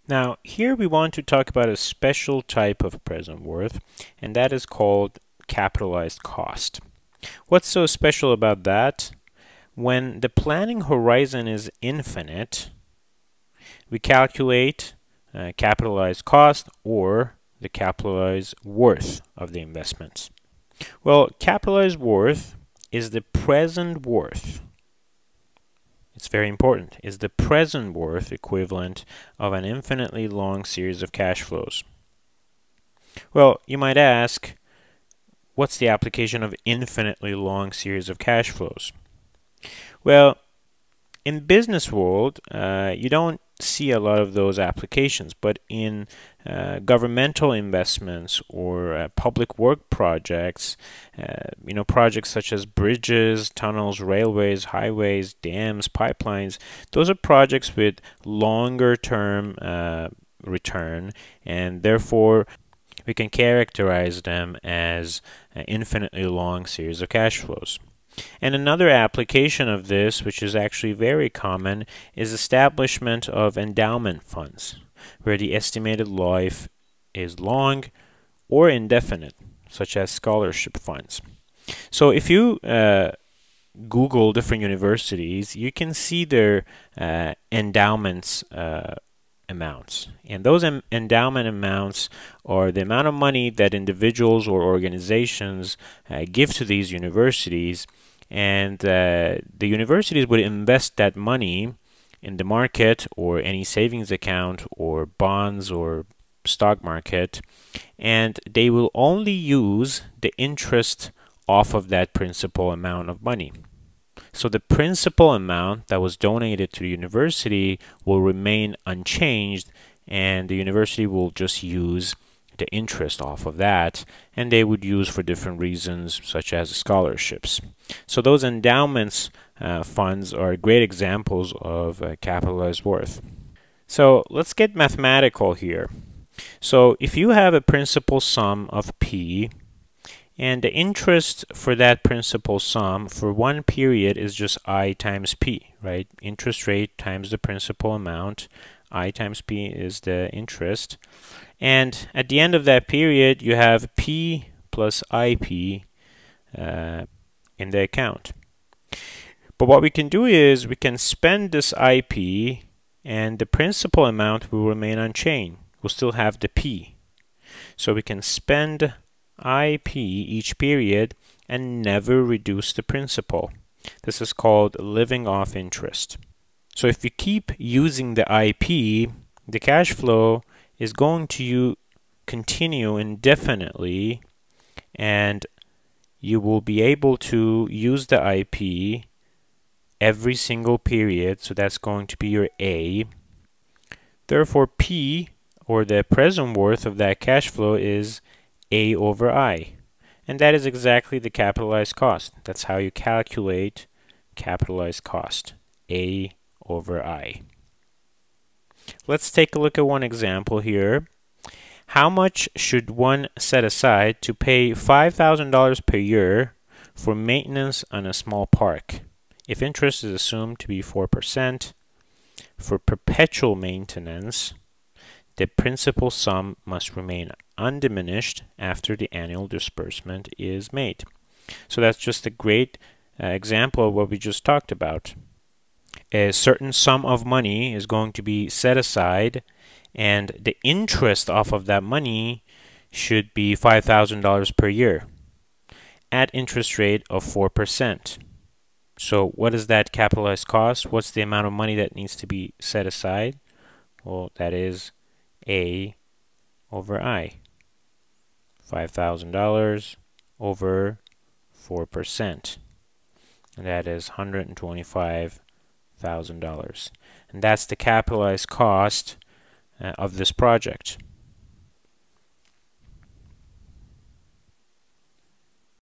Now, here we want to talk about a special type of present worth, and that is called capitalized cost. What's so special about that? When the planning horizon is infinite, we calculate capitalized cost or the capitalized worth of the investments. Well, capitalized worth is the present worth. It's very important. Is the present worth equivalent of an infinitely long series of cash flows? Well, you might ask, what's the application of infinitely long series of cash flows? Well, in business world, you don't see a lot of those applications, but in governmental investments or public work projects, projects such as bridges, tunnels, railways, highways, dams, pipelines, those are projects with longer term return, and therefore we can characterize them as an infinitely long series of cash flows. And another application of this, which is actually very common, is establishment of endowment funds, where the estimated life is long or indefinite, such as scholarship funds. So if you Google different universities, you can see their endowments amounts. And those endowment amounts are the amount of money that individuals or organizations give to these universities, and the universities would invest that money in the market or any savings account or bonds or stock market, and they will only use the interest off of that principal amount of money. So the principal amount that was donated to the university will remain unchanged, and the university will just use the interest off of that, and they would use for different reasons such as scholarships. So those endowments funds are great examples of capitalized worth. So let's get mathematical here. So if you have a principal sum of P, and the interest for that principal sum for one period is just I times P, right? Interest rate times the principal amount. I times P is the interest. And at the end of that period, you have P plus IP in the account. But what we can do is we can spend this IP, and the principal amount will remain unchanged. We'll still have the P. So we can spend IP each period and never reduce the principal. This is called living off interest. So if you keep using the IP, the cash flow is going to continue indefinitely, and you will be able to use the IP every single period. So that's going to be your A. Therefore, P, or the present worth of that cash flow, is A over I. And that is exactly the capitalized cost. That's how you calculate capitalized cost, A over I. Let's take a look at one example here. How much should one set aside to pay $5,000 per year for maintenance on a small park, if interest is assumed to be 4%? For perpetual maintenance, the principal sum must remain undiminished after the annual disbursement is made. So that's just a great example of what we just talked about. A certain sum of money is going to be set aside, and the interest off of that money should be $5,000 per year at interest rate of 4%. So what is that capitalized cost? What's the amount of money that needs to be set aside? Well, that is A over I. $5,000 over 4%. And that is $125,000. And that's the capitalized cost of this project.